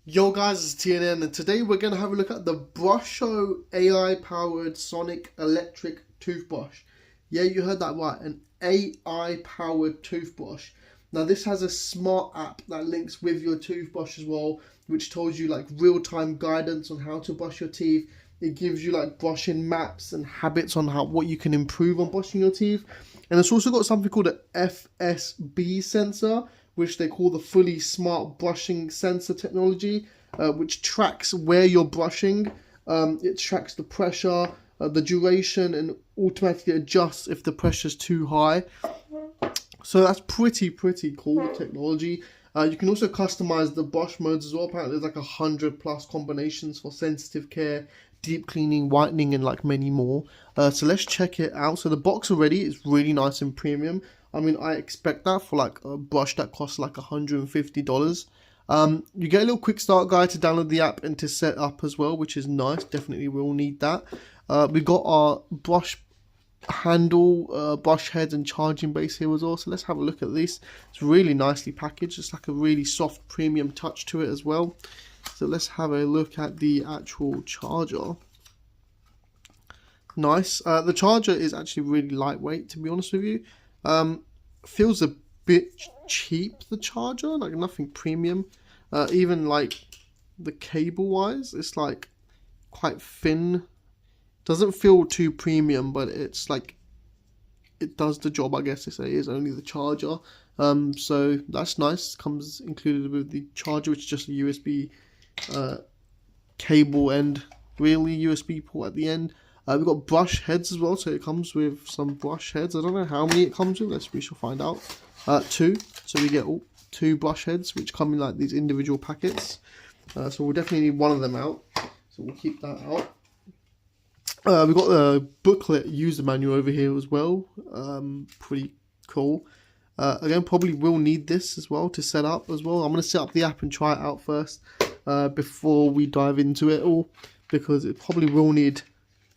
Yo guys, it's TNN and today we're going to have a look at the BrushO AI powered sonic electric toothbrush. Yeah, you heard that right, an AI powered toothbrush. Now this has a smart app that links with your toothbrush as well, which tells you like real-time guidance on how to brush your teeth. It gives you like brushing maps and habits on what you can improve on brushing your teeth. And it's also got something called an FSB sensor, which they call the fully smart brushing sensor technology, which tracks where you're brushing. It tracks the pressure, the duration, and automatically adjusts if the pressure is too high. So that's pretty cool technology. You can also customize the brush modes as well. Apparently there's like 100+ combinations for sensitive care, deep cleaning, whitening, and like many more. So let's check it out. So the box already is really nice and premium. I mean, I expect that for like a brush that costs like $150. You get a little quick start guide to download the app and to set up as well, which is nice. Definitely will need that. We've got our brush handle, brush heads, and charging base here as well. So let's have a look at this. It's really nicely packaged. It's like a really soft premium touch to it as well. So let's have a look at the actual charger. Nice. The charger is actually really lightweight, to be honest with you. Feels a bit cheap, the charger, like nothing premium. Even like the cable wise, it's like quite thin. Doesn't feel too premium, but it's like it does the job, I guess. They say it is only the charger. So that's nice. Comes included with the charger, which is just a USB cable and really USB port at the end. We've got brush heads as well, so it comes with some brush heads. I don't know how many it comes with. We shall find out. 2, so we get 2 brush heads, which come in like these individual packets. So we'll definitely need one of them out. So we'll keep that out. We've got the booklet user manual over here as well. Pretty cool. Again, probably will need this as well to set up as well. I'm going to set up the app and try it out first before we dive into it all, because it probably will need,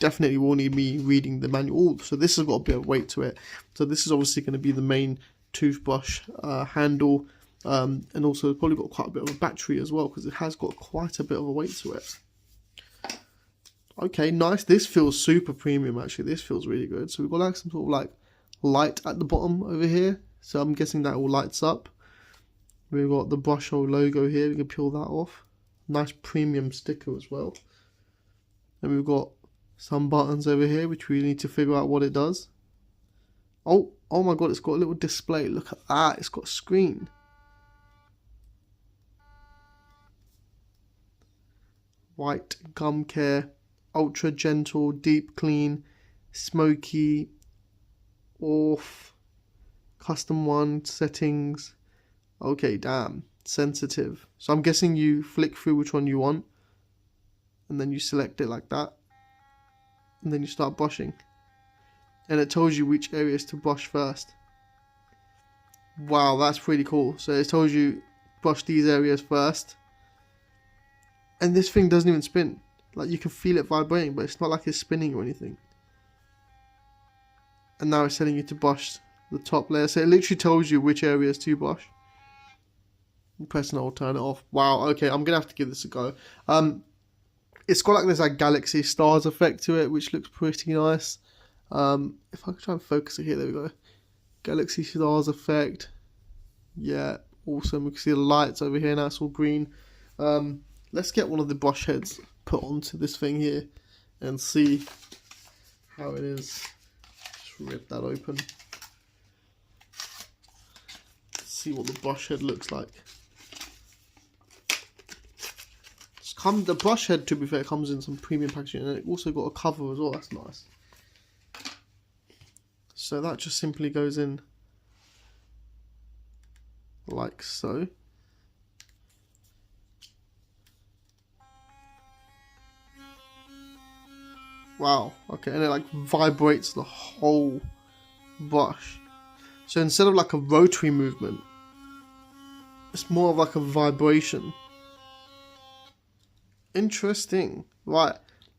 definitely will need me reading the manual. So this has got a bit of weight to it. So this is obviously going to be the main toothbrush handle, and also it's probably got quite a bit of a battery as well, because it has got quite a bit of a weight to it. Okay, nice. This feels super premium actually. This feels really good. So we've got like some sort of like light at the bottom over here. So I'm guessing that all lights up. We've got the BrushO logo here. We can peel that off. Nice premium sticker as well. And we've got some buttons over here, which we need to figure out what it does. Oh my god, it's got a little display. Look at that. It's got a screen. White gum care. Ultra gentle, deep clean, smoky, off, custom one, settings. Okay, damn, sensitive. So I'm guessing you flick through which one you want, and then you select it like that, and then you start brushing. And it tells you which areas to brush first. Wow, that's pretty cool. So it tells you brush these areas first. And this thing doesn't even spin. Like, you can feel it vibrating, but it's not like it's spinning or anything. And now it's telling you to brush the top layer. So it literally tells you which areas to brush. Press and I'll turn it off. Wow, okay, I'm going to have to give this a go. It's got like this like galaxy stars effect to it, which looks pretty nice. If I could try and focus it here, there we go. Galaxy stars effect. Yeah, awesome. We can see the lights over here now, it's all green. Let's get one of the brush heads put onto this thing here and see how it is. Just rip that open. See what the brush head looks like. The brush head, to be fair, comes in some premium packaging, and it also got a cover as well. That's nice. So that just simply goes in like so. Wow, okay, and it like vibrates the whole brush. So instead of like a rotary movement, it's more of like a vibration. Interesting. Right,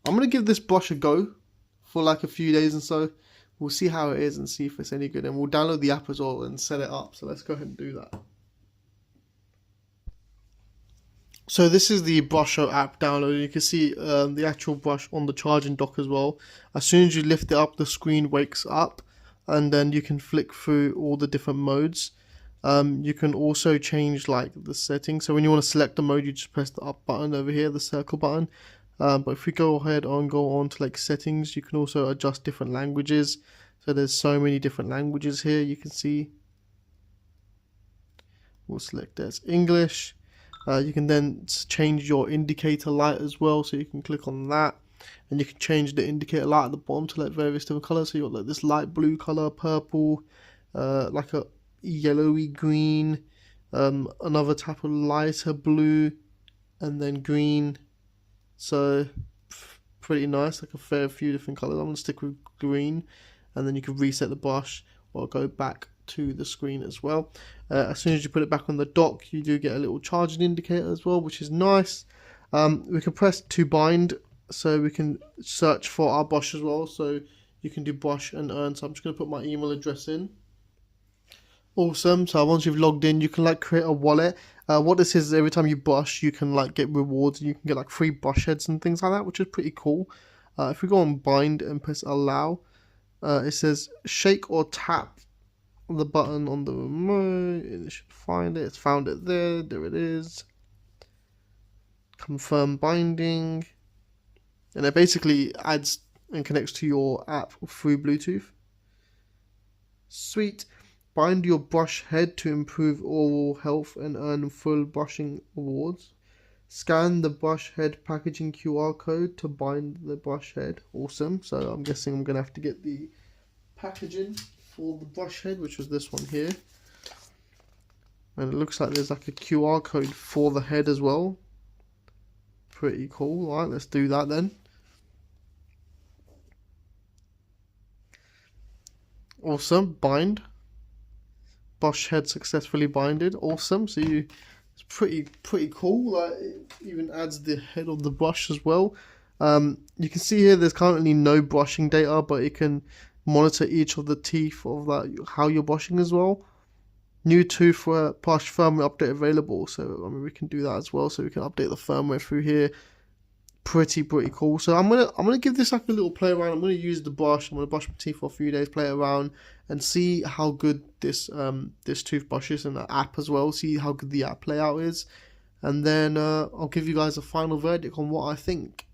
I'm going to give this brush a go for like a few days and so. We'll see how it is and see if it's any good, and we'll download the app as well and set it up. So let's go ahead and do that. So this is the BrushO app download. You can see the actual brush on the charging dock as well. As soon as you lift it up, the screen wakes up, and then you can flick through all the different modes. You can also change like the settings. So when you want to select the mode, you just press the up button over here, the circle button. But if we go ahead and go on to like settings, you can also adjust different languages. So there's so many different languages here. You can see. We'll select as English. You can then change your indicator light as well, so you can click on that, and you can change the indicator light at the bottom to like various different colors. So you got like this light blue color, purple, like a yellowy green, another type of lighter blue, and then green. So pretty nice, like a fair few different colors. I'm gonna stick with green, and then you can reset the brush or go back to the screen as well. As soon as you put it back on the dock, you do get a little charging indicator as well, which is nice. We can press to bind, so we can search for our brush as well. So you can do brush and earn. So I'm just going to put my email address in. Awesome. So once you've logged in, you can like create a wallet. What this is every time you brush, you can like get rewards, and you can get like free brush heads and things like that, which is pretty cool. If we go on bind and press allow, it says shake or tap the button on the remote, and it should find it. It's found it there. There it is. Confirm binding, and it basically adds and connects to your app through Bluetooth. Sweet. Bind your brush head to improve oral health and earn full brushing awards. Scan the brush head packaging QR code to bind the brush head. Awesome. So I'm guessing I'm gonna have to get the packaging for the brush head, which was this one here, and it looks like there's like a QR code for the head as well. Pretty cool. All right, let's do that then. Awesome. Bind. Brush head successfully binded. Awesome. So it's pretty cool. Like, it even adds the head of the brush as well. You can see here there's currently no brushing data, but it can monitor each of the teeth of that, how you're brushing as well. New toothbrush firmware update available, so I mean we can do that as well. So we can update the firmware through here. Pretty cool. So I'm gonna give this like a little play around. I'm gonna use the brush. I'm gonna brush my teeth for a few days, play around, and see how good this this toothbrush is, and the app as well. See how good the app layout is, and then I'll give you guys a final verdict on what I think.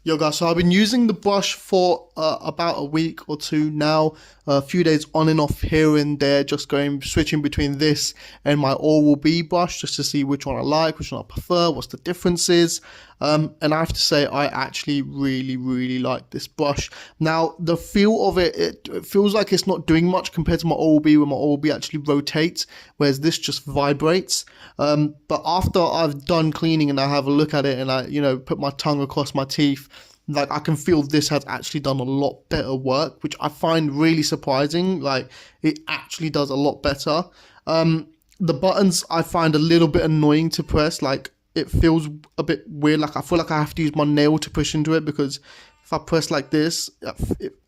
Yo guys, so I've been using the brush for about a week or two now, a few days on and off here and there, just switching between this and my Oral-B brush just to see which one I like, which one I prefer, what's the differences. And I have to say I actually really like this brush. Now the feel of it feels like it's not doing much compared to my Oral-B, where my Oral-B actually rotates, whereas this just vibrates. But after I've done cleaning and I have a look at it and I put my tongue across my teeth, like I can feel this has actually done a lot better work, which I find really surprising. Like it actually does a lot better. The buttons I find a little bit annoying to press. Like it feels a bit weird. Like I feel like I have to use my nail to push into it, because if I press like this,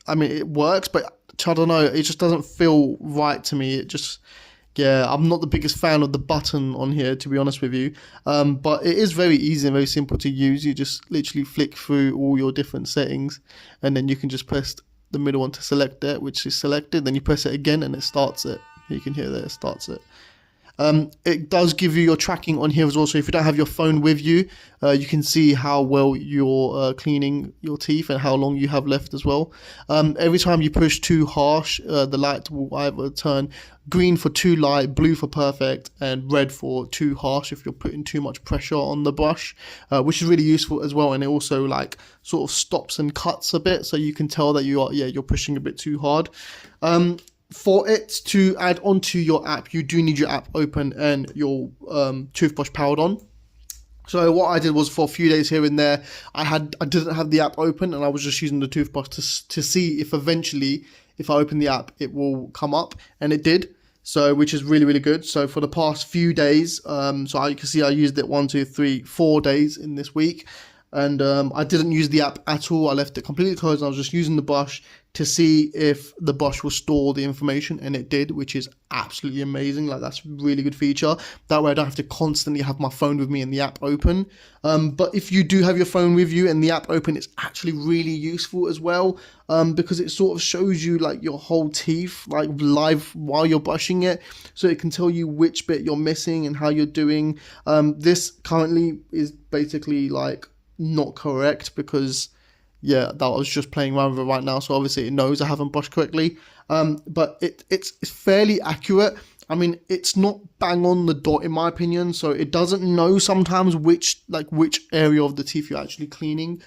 I mean it works, but I don't know, it just doesn't feel right to me. It just, yeah, I'm not the biggest fan of the button on here, to be honest with you. But it is very easy and very simple to use. You just literally flick through all your different settings, and then you can just press the middle one to select it, which is selected. Then you press it again and it starts it. You can hear that it starts it. It does give you your tracking on here as well. So if you don't have your phone with you, you can see how well you're cleaning your teeth and how long you have left as well. Every time you push too harsh, the light will either turn green for too light, blue for perfect, and red for too harsh if you're putting too much pressure on the brush, which is really useful as well. And it also like sort of stops and cuts a bit, so you can tell that you're pushing a bit too hard. For it to add onto your app, you do need your app open and your toothbrush powered on. So what I did was, for a few days here and there, I didn't have the app open, and I was just using the toothbrush to see if eventually, if I open the app, it will come up, and it did. So, which is really good. So for the past few days, so you can see I used it 1, 2, 3, 4 days in this week. and I didn't use the app at all. I left it completely closed. I was just using the brush to see if the brush will store the information, and it did, which is absolutely amazing. Like, that's a really good feature. That way I don't have to constantly have my phone with me and the app open. But if you do have your phone with you and the app open, it's actually really useful as well, because it sort of shows you like your whole teeth like live while you're brushing it, so it can tell you which bit you're missing and how you're doing. This currently is basically like not correct, because yeah, that was just playing around with it right now, so obviously it knows I haven't brushed correctly. But it's fairly accurate. I mean, it's not bang on the dot in my opinion, so it doesn't know sometimes which area of the teeth you're actually cleaning,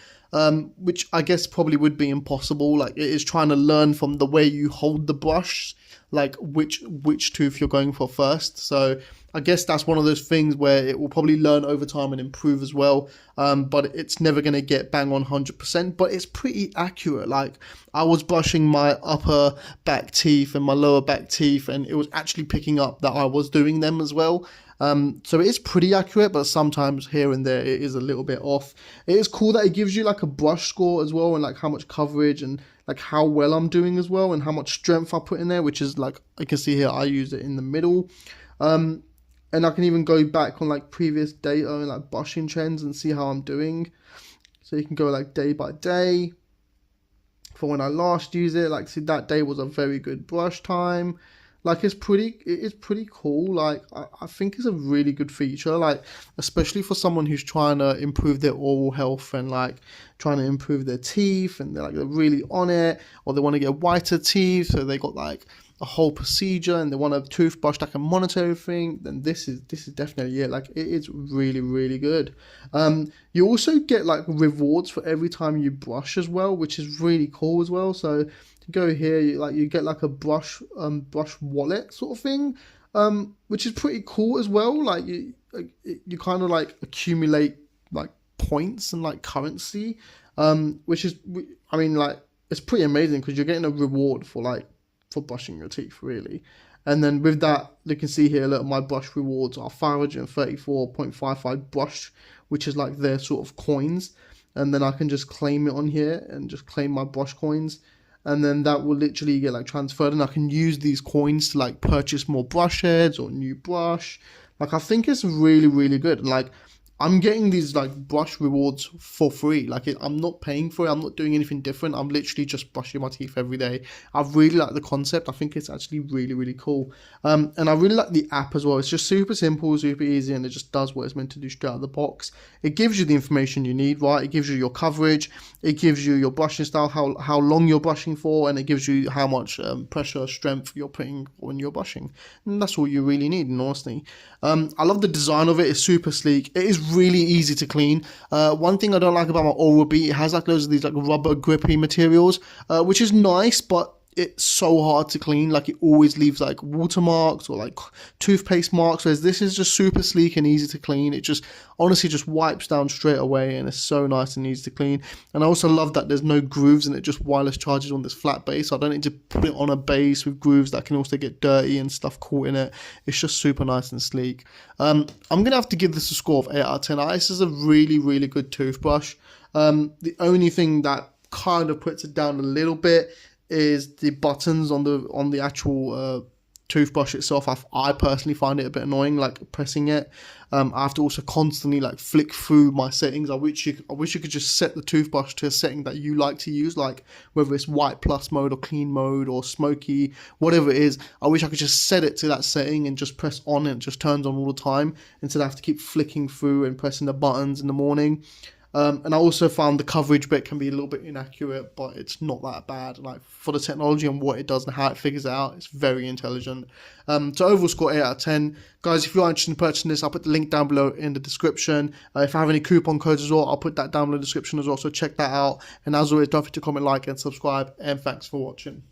which I guess probably would be impossible. Like, it is trying to learn from the way you hold the brush, like which tooth you're going for first. So I guess that's one of those things where it will probably learn over time and improve as well, but it's never going to get bang on 100%, but it's pretty accurate. Like, I was brushing my upper back teeth and my lower back teeth, and it was actually picking up that I was doing them as well. So it is pretty accurate, but sometimes here and there it is a little bit off. It is cool that it gives you like a brush score as well, and like how much coverage and like how well I'm doing as well, and how much strength I put in there, which is like, you can see here, I use it in the middle. And I can even go back on like previous data and like brushing trends and see how I'm doing. So you can go like day by day for when I last used it. Like, see, that day was a very good brush time. Like, it is pretty cool. Like, I think it's a really good feature, like especially for someone who's trying to improve their oral health and like trying to improve their teeth, and they're really on it, or they want to get whiter teeth, so they got like a whole procedure and they want a toothbrush that can monitor everything. Then this is definitely it. Like, it is really good. You also get like rewards for every time you brush as well, which is really cool as well. So to go here, you get like a brush wallet sort of thing, which is pretty cool as well. Like, you kind of like accumulate like points and like currency, which is, I mean, like, it's pretty amazing because you're getting a reward for brushing your teeth, really. And then with that, you can see here, look, my brush rewards are 534.55 brush, which is like their sort of coins. And then I can just claim it on here and just claim my brush coins, and then that will literally get like transferred, and I can use these coins to like purchase more brush heads or new brush. Like, I think it's really good. And like, I'm getting these like brush rewards for free. Like, I'm not paying for it. I'm not doing anything different. I'm literally just brushing my teeth every day. I really like the concept. I think it's actually really cool. And I really like the app as well. It's just super simple, super easy, and it just does what it's meant to do straight out of the box. It gives you the information you need, right? It gives you your coverage. It gives you your brushing style, how long you're brushing for, and it gives you how much pressure, strength you're putting when you're brushing. And that's all you really need, in honesty. I love the design of it. It's super sleek. It is really easy to clean. One thing I don't like about my Oral-B, it has like loads of these like rubber grippy materials, which is nice, but it's so hard to clean. Like, it always leaves like watermarks or like toothpaste marks, whereas this is just super sleek and easy to clean. It just honestly just wipes down straight away, and it's so nice and easy to clean. And I also love that there's no grooves, and it just wireless charges on this flat base. I don't need to put it on a base with grooves that can also get dirty and stuff caught in it. It's just super nice and sleek. I'm gonna have to give this a score of 8 out of 10. This is a really good toothbrush. The only thing that kind of puts it down a little bit is the buttons on the actual toothbrush itself. I personally find it a bit annoying, like pressing it. I have to also constantly like flick through my settings. I wish you could just set the toothbrush to a setting that you like to use, like whether it's white plus mode or clean mode or smoky, whatever it is. I wish I could just set it to that setting and just press on, and it just turns on all the time, instead I have to keep flicking through and pressing the buttons in the morning. And I also found the coverage bit can be a little bit inaccurate, but it's not that bad. Like, for the technology and what it does and how it figures it out, it's very intelligent. So overall score 8 out of 10. Guys, if you're interested in purchasing this, I'll put the link down below in the description. If I have any coupon codes as well, I'll put that down in the description as well, so check that out. And as always, don't forget to comment, like, and subscribe, and thanks for watching.